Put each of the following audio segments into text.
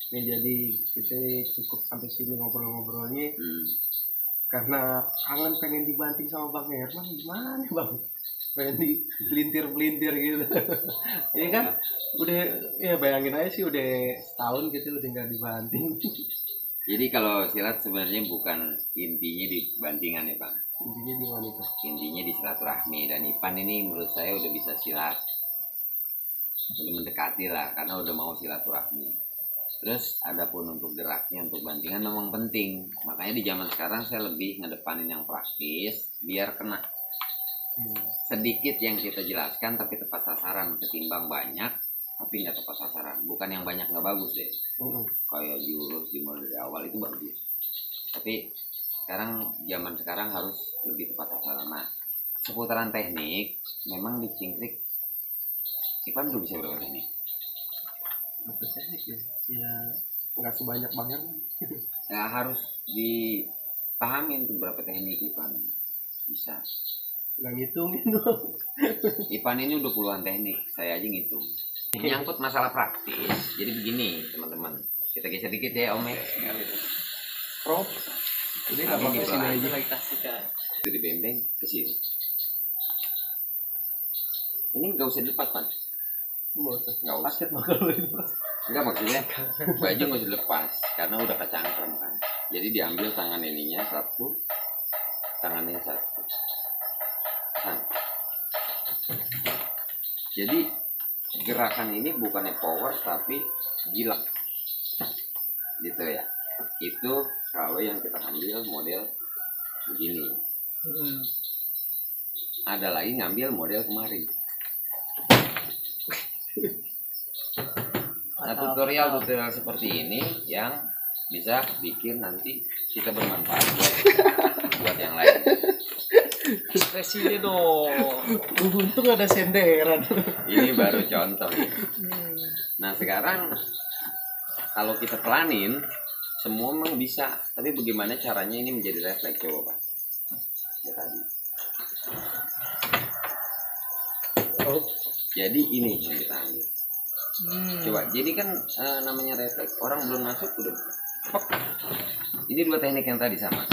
Nih jadi kita cukup sampai sini ngobrol-ngobrolnya. Karena kangen pengen dibanting sama Bang Herman, gimana Bang? Pengen dipelintir-pelintir gitu. Ini kan udah, ya bayangin aja sih udah setahun gitu udah nggak dibanting. Jadi kalau silat sebenarnya bukan intinya di bantingan ya Bang. Intinya di mana itu? Intinya di silaturahmi, dan Ipan ini menurut saya udah bisa silat. Udah mendekati lah karena udah mau silaturahmi. Terus adapun untuk geraknya, untuk bantingan memang penting. Makanya di zaman sekarang saya lebih ngedepanin yang praktis biar kena. Sedikit yang kita jelaskan tapi tepat sasaran ketimbang banyak tapi nggak tepat sasaran. Bukan yang banyak nggak bagus deh. Kayak jurus dimulai dari awal itu bagus. Tapi zaman sekarang harus lebih tepat sasaran. Nah, seputaran teknik memang di Cingkrik Ipan udah bisa berapa teknik? Berapa teknik ya? Ya nggak sebanyak Bang Herman. Ya harus dipahamin tuh berapa teknik Ipan bisa. Nggak ngitungin dong. Ipan ini udah puluhan teknik, saya aja ngitung. Menyangkut masalah praktis, jadi begini teman-teman. Kita geser dikit ya Om ya. Prop. Jadi nggak pakai sini aja. Itu dibembeng ke sini. Ini nggak usah dilepas Pan. Nggak usah. Enggak, maksudnya baju nggak usah dilepas karena udah kecangkrem kan. Jadi diambil tangan ininya satu, tangannya satu. Nah. Jadi gerakan ini bukannya power tapi gila gitu ya. Itu kalau yang kita ambil model begini. Ada lagi ngambil model kemarin. Nah, tutorial seperti ini yang bisa bikin nanti kita bermanfaat buat yang lain. Ekspresinya dong. Untung ada senderan. Ini baru contoh. Nah sekarang kalau kita pelanin semua memang bisa, tapi bagaimana caranya ini menjadi refleks coba Pak? Ya tadi. Jadi ini yang kita ambil. Coba, jadi kan namanya refleks, orang belum masuk udah. Ini dua teknik yang tadi sama.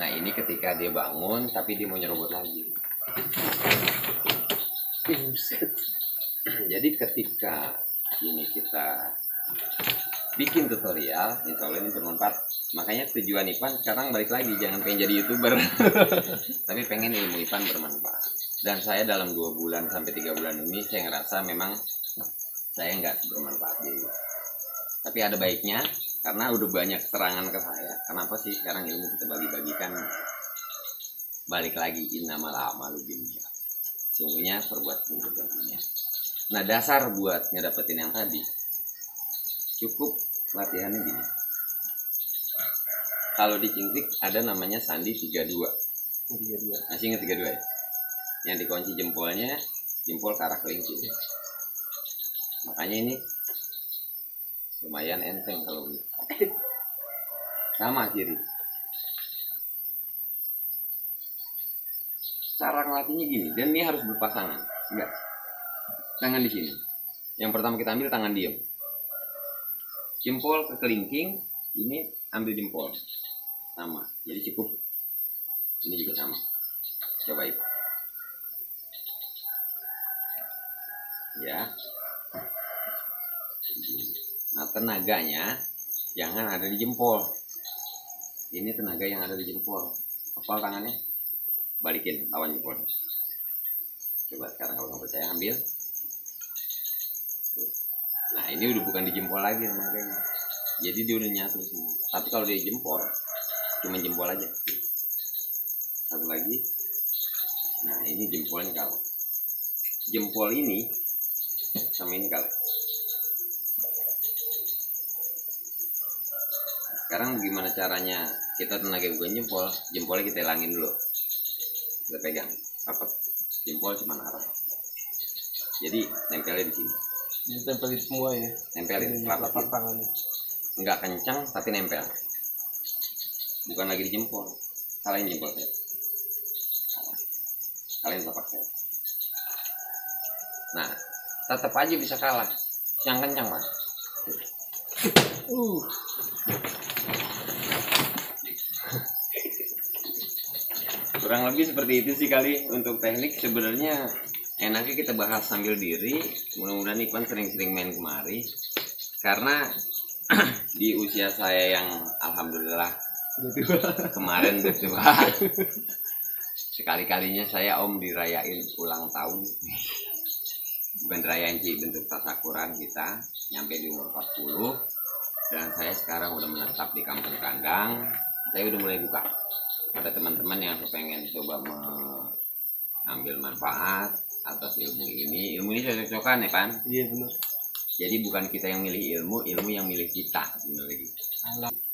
Nah ini ketika dia bangun tapi dia mau nyerobot lagi. Jadi ketika ini kita bikin tutorial, insya Allah ini bermanfaat. Makanya tujuan Ipan sekarang balik lagi, jangan pengen jadi YouTuber tapi pengen ilmu Ipan bermanfaat. Dan saya dalam 2 bulan sampai 3 bulan ini saya ngerasa memang saya nggak bermanfaat dulu. Tapi ada baiknya karena udah banyak serangan ke saya. Kenapa sih sekarang ilmu kita bagi-bagikan? Balik lagi, innamal a'malu binniyat. Sungguhnya perbuatan dunia. Nah dasar buat ngedapetin yang tadi cukup latihannya gini. Kalau di Cingkrik ada namanya sandi 32. Masih ingat 32 ya? Yang dikunci jempolnya, jempol ke arah kelingking. Makanya ini lumayan enteng kalau gitu. Sama kiri. Cara ngelatihnya gini, dan ini harus berpasangan. Enggak. Tangan di sini. Yang pertama kita ambil tangan diem. Jempol ke kelingking, ini ambil jempol. Sama. Jadi cukup. Ini juga sama. Coba itu. Ya. Nah tenaganya jangan ada di jempol. Ini tenaga yang ada di jempol. Kepal tangannya, balikin lawan jempol. Coba sekarang kalau nggak percaya ambil. Nah ini udah bukan di jempol lagi tenaganya. Jadi dia udah nyatu semua. Tapi kalau di jempol, cuma jempol aja. Satu lagi. Nah ini jempolnya kalah. Jempol ini sama ini kalah. Sekarang bagaimana caranya kita tenaga bukan jempol, jempolnya kita hilangin dulu. Kita pegang, rapat. Jempol cuma arah. Jadi nempelnya di sini. Jadi tempelin semua ya. Nempelin rapat tangannya. Enggak kencang tapi nempel. Bukan lagi di jempol. Salahin jempol saya. Kalian tapak saya. Nah, tetap aja bisa kalah. yang kencang Pak. Kurang lebih seperti itu sih kali untuk teknik. Sebenarnya enaknya kita bahas sambil diri. Mudah-mudahan Ipan sering-sering main kemari, karena di usia saya yang alhamdulillah kemarin tua, sekali-kalinya saya om dirayain ulang tahun. Bukan rayain sih, bentuk tasakuran kita nyampe di umur 40, dan saya sekarang udah menetap di Kampung Kandang. Saya udah mulai buka pada teman-teman yang kepengen coba mengambil manfaat atas ilmu ini. Ilmu ini cocok-cocokan ya kan? Iya benar. Jadi bukan kita yang milih ilmu, ilmu yang milih kita sebenarnya.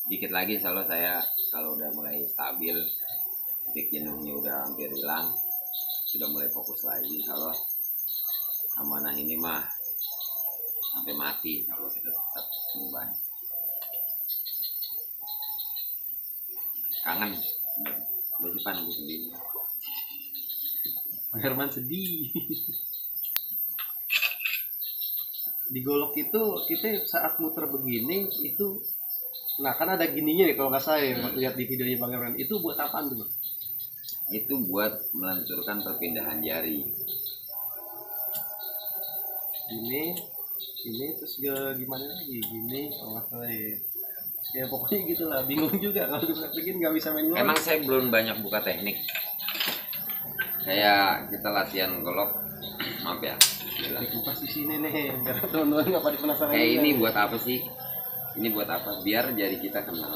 Dikit lagi insya Allah saya kalau udah mulai stabil, titik jenuhnya udah hampir hilang, sudah mulai fokus lagi, insya Allah amanah ini mah sampai mati kalau kita tetap mengubah. Kangen udah sih Pan sendiri. Bang Herman sedih. Di golok itu kita saat muter begini itu, nah kan ada gininya nih kalau nggak salah ya, lihat di videonya Bang Herman, itu buat apaan tuh Bang? Itu buat melenturkan perpindahan jari. Ini terus gimana lagi, gini kalau nggak salah ya. Ya pokoknya gitulah, bingung juga kalau begini nggak bisa main golok. Emang saya belum banyak buka teknik. Kayak kita latihan golok, maaf ya. Pas di sini nih, biar teman-teman nggak pada penasaran. Kayak ini buat apa sih? Ini buat apa? Biar jari kita kenal.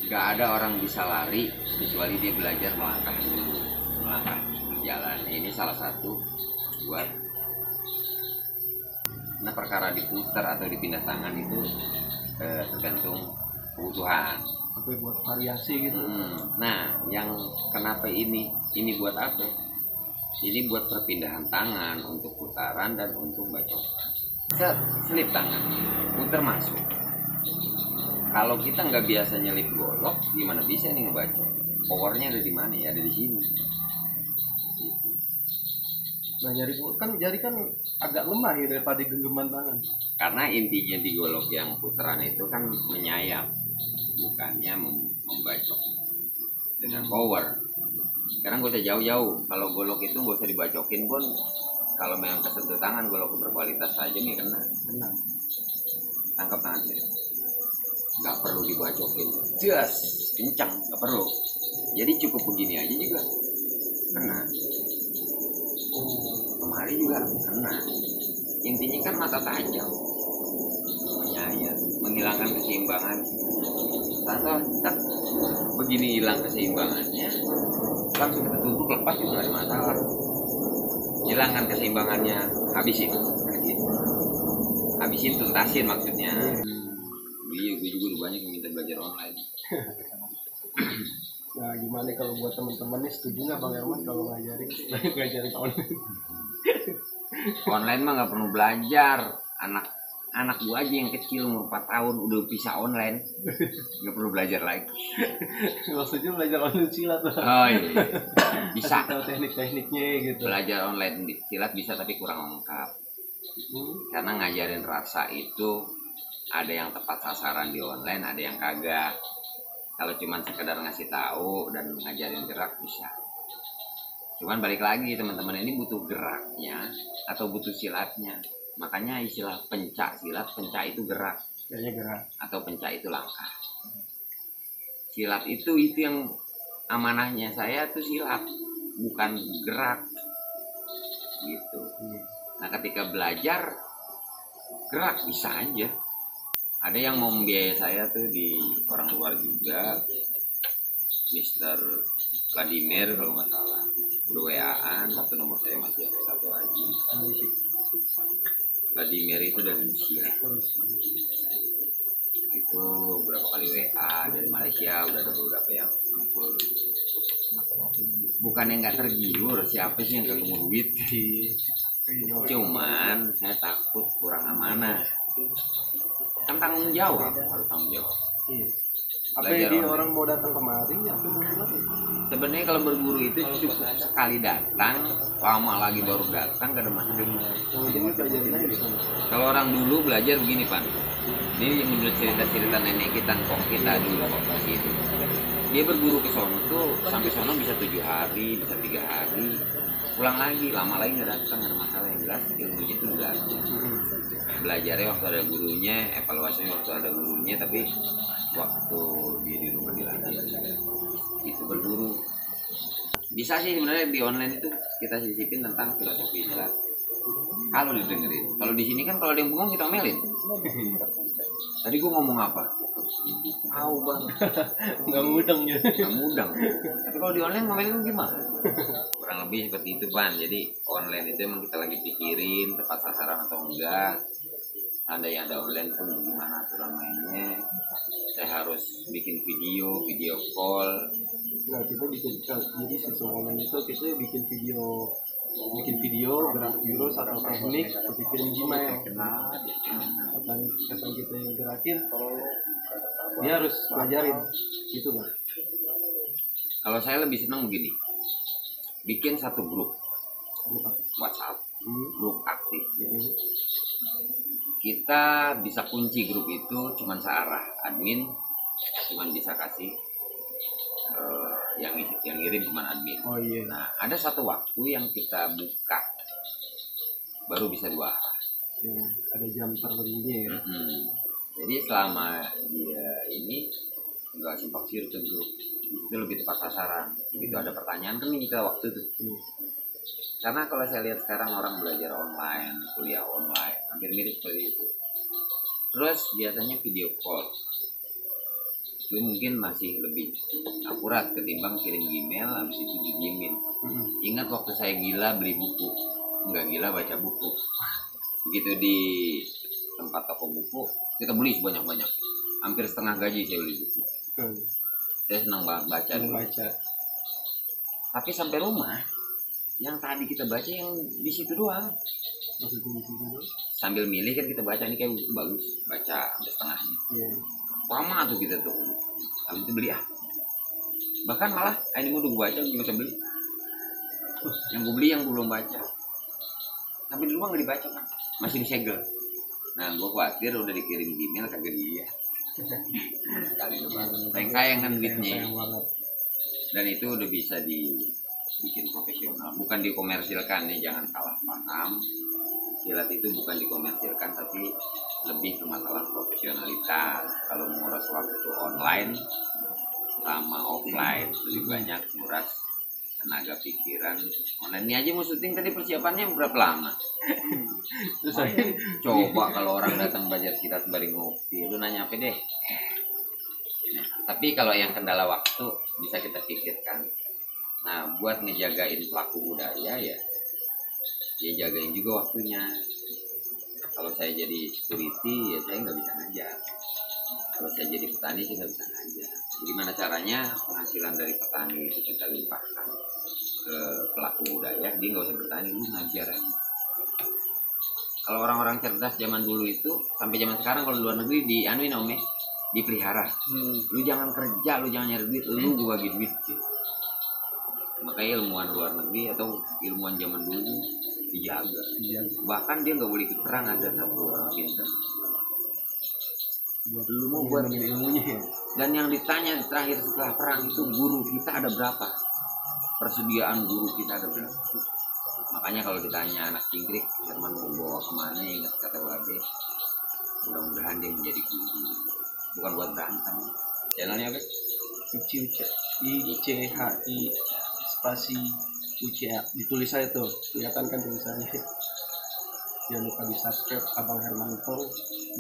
Gak ada orang bisa lari kecuali dia belajar melangkah dulu, melangkah berjalan. Ini salah satu buat. Nah perkara diputar atau dipindah tangan itu tergantung kebutuhan. Sampai buat variasi gitu. Nah, yang kenapa ini buat apa? Ini buat perpindahan tangan untuk putaran dan untuk bacokan. Selip tangan, putar masuk. Kalau kita nggak biasa nyelip golok, gimana bisa nih ngebacok? Powernya ada di mana ya? Ada di sini. Gitu. Nah jari kan agak lemah ya daripada genggaman tangan. Karena intinya di golok yang putaran itu kan menyayap, bukannya membacok dengan power. Sekarang gak usah jauh-jauh, kalau golok itu gak usah dibacokin pun, kalau memang kesentuh tangan golok berkualitas saja nih kena. Tangkap tangan saya, nggak perlu dibacokin, just kencang, nggak perlu. Jadi cukup begini aja juga kena. Kemari juga kena. Intinya kan mata tajam, menyayat, menghilangkan keseimbangan. Tanpa tak begini hilang keseimbangannya, langsung kita tutup, lepas itu nggak ada masalah. Hilangkan keseimbangannya, habisin, habisin, tuntasin maksudnya. Iya, gue juga udah banyak yang minta belajar online. Nah gimana kalau buat teman-teman nih, setuju nggak Bang Herman kalau ngajarin online? Online mah nggak perlu belajar. Anak gua aja yang kecil umur 4 tahun udah bisa online, nggak perlu belajar lagi. Maksudnya belajar online silat lah. Oh iya, bisa. Tahu teknik-tekniknya gitu. Belajar online silat bisa tapi kurang lengkap. Karena ngajarin rasa itu ada yang tepat sasaran di online, ada yang kagak. Kalau cuman sekedar ngasih tahu dan ngajarin gerak bisa. Cuman balik lagi teman-teman, ini butuh geraknya atau butuh silatnya. Makanya istilah pencak silat, pencak itu gerak, atau pencak itu langkah. Silat itu yang amanahnya saya tuh silat, bukan gerak gitu. Nah ketika belajar gerak bisa aja. Ada yang mau membiayai saya tuh di orang luar juga, Mr. Vladimir kalau nggak salah, udah WA-an, tapi nomor saya masih ada satu lagi. Vladimir itu dari Rusia. Itu berapa kali WA dari Malaysia, udah ada beberapa yang ngumpul. Bukan yang nggak tergiur, siapa sih yang ketemu duit? Cuman saya takut kurang amanah. Kan tanggung jawab, harus tanggung jawab. Apa dia orang mau datang kemari atau mau silat? Sebenarnya kalau berguru itu cukup sekali datang, lama lagi baru datang, gak ada masalah. Kalau orang dulu belajar begini Pak, ini menurut cerita-cerita nenek kita, kong kita dulu gitu. Dia berguru ke sono tuh sampai sono bisa 7 hari, bisa 3 hari, pulang lagi, lama lagi nggak datang, nggak ada masalah. Yang jelas ilmunya itu udah belajarnya waktu ada gurunya, evaluasinya waktu ada gurunya, tapi waktu dia di rumah dilatih itu berguru. Bisa sih sebenarnya di online itu kita sisipin tentang filosofi Islam kalau didengerin. Kalau di sini kan kalau ada yang bengong kita omelin. Tadi gua ngomong apa? Tahu bang, nggak mudeng ya. nggak mudeng. Tapi kalau di online ngomelin gimana? Kurang lebih seperti itu Pan. Jadi online itu emang kita lagi pikirin tepat sasaran atau enggak. Ada yang ada online pun gimana aturan mainnya. Saya harus bikin video call. Nah kita bikin, jadi sistem online itu kita bikin video gerak jurus atau teknik kita kirim Gmail. Apa yang kita gerakin, dia harus pelajarin gitu Bang. Kalau saya lebih senang begini, bikin satu grup WhatsApp, grup aktif. Kita bisa kunci grup itu cuman searah, admin cuman bisa kasih yang ngirim cuman admin. Oh iya. Nah ada satu waktu yang kita buka baru bisa 2 arah. Ya, ada jam tertentunya ya. Jadi selama dia ini nggak simpang siur ke grup, itu lebih tepat sasaran. Begitu ada pertanyaan kan kita waktu itu. Karena kalau saya lihat sekarang orang belajar online, kuliah online, hampir mirip seperti itu. Terus biasanya video call itu mungkin masih lebih akurat ketimbang kirim Gmail habis itu didiemin. Ingat waktu saya gila beli buku, nggak gila baca buku. Begitu di tempat toko buku kita beli sebanyak-banyak, hampir setengah gaji saya beli buku. Saya senang banget baca. Tapi sampai rumah yang tadi kita baca yang di situ doang. Sambil milih kan kita baca, ini kayak bagus, baca sampai setengahnya. Lama tuh kita tuh, habis itu beli bahkan malah ini mau gue baca nggak usah beli, yang gue beli yang belum baca, tapi di rumah nggak dibaca kan, masih disegel. Nah gue khawatir udah dikirim email kagak dia sekali doang, sayang kan duitnya. Dan itu udah bisa dibikin profesional, bukan dikomersilkan ya, jangan salah paham. Silat itu bukan dikomersilkan tapi lebih ke masalah profesionalitas. Kalau menguras waktu online sama offline lebih banyak menguras tenaga pikiran. Online ini aja mau syuting tadi persiapannya berapa lama? Terus coba kalau orang datang belajar silat bari ngopi, lu nanya apa deh? Tapi kalau yang kendala waktu bisa kita pikirkan. Nah buat ngejagain pelaku budaya ya jagain juga waktunya. Kalau saya jadi security ya saya nggak bisa ngajar. Kalau saya jadi petani saya nggak bisa ngajar. Gimana caranya penghasilan dari petani itu kita limpahkan ke pelaku budaya, dia nggak usah bertani, lu ngajar aja. Kalau orang-orang cerdas zaman dulu itu sampai zaman sekarang kalau luar negeri dipelihara. Lu jangan kerja, lu jangan nyari duit, lu gua bagi duit gitu. Makanya ilmuwan luar negeri atau ilmuwan zaman dulu dijaga. Bahkan dia nggak boleh ikut perang, ada satu orang pintar lu mau buat ilmunya ya. Dan yang ditanya terakhir setelah perang itu guru kita ada berapa, persediaan guru kita ada berapa. Makanya kalau ditanya anak cingkrik Herman mau bawa kemana, ingat kata Babe, mudah-mudahan dia menjadi guru, bukan buat berantem. Channelnya apa? ICHI spasi UCA, ditulis saya tuh, kelihatan kan tulisannya. Jangan lupa di subscribe Abang Hermanto,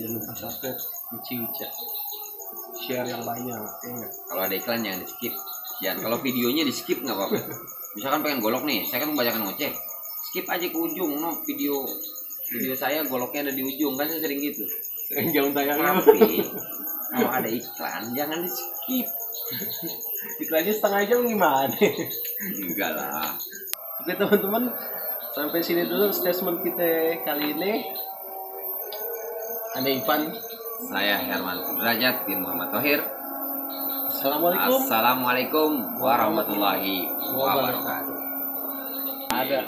jangan lupa subscribe ICA, share yang banyak ya. Kalau ada iklan jangan di skip, jangan. Kalau videonya di skip nggak apa-apa. Misalkan pengen golok nih, saya kan membacakan ngoceh, skip aja ke ujung. Video saya goloknya ada di ujung, kan saya sering gitu. Jangan tayangnya. Tapi kalau ada iklan jangan di skip. Iklannya setengah jam gimana? Enggak lah. Oke teman-teman, sampai sini dulu statement kita kali ini. Ada Ivan, Saya Herman Sudrajat bin Muhammad Thohir. Assalamualaikum warahmatullahi wabarakatuh. Ada.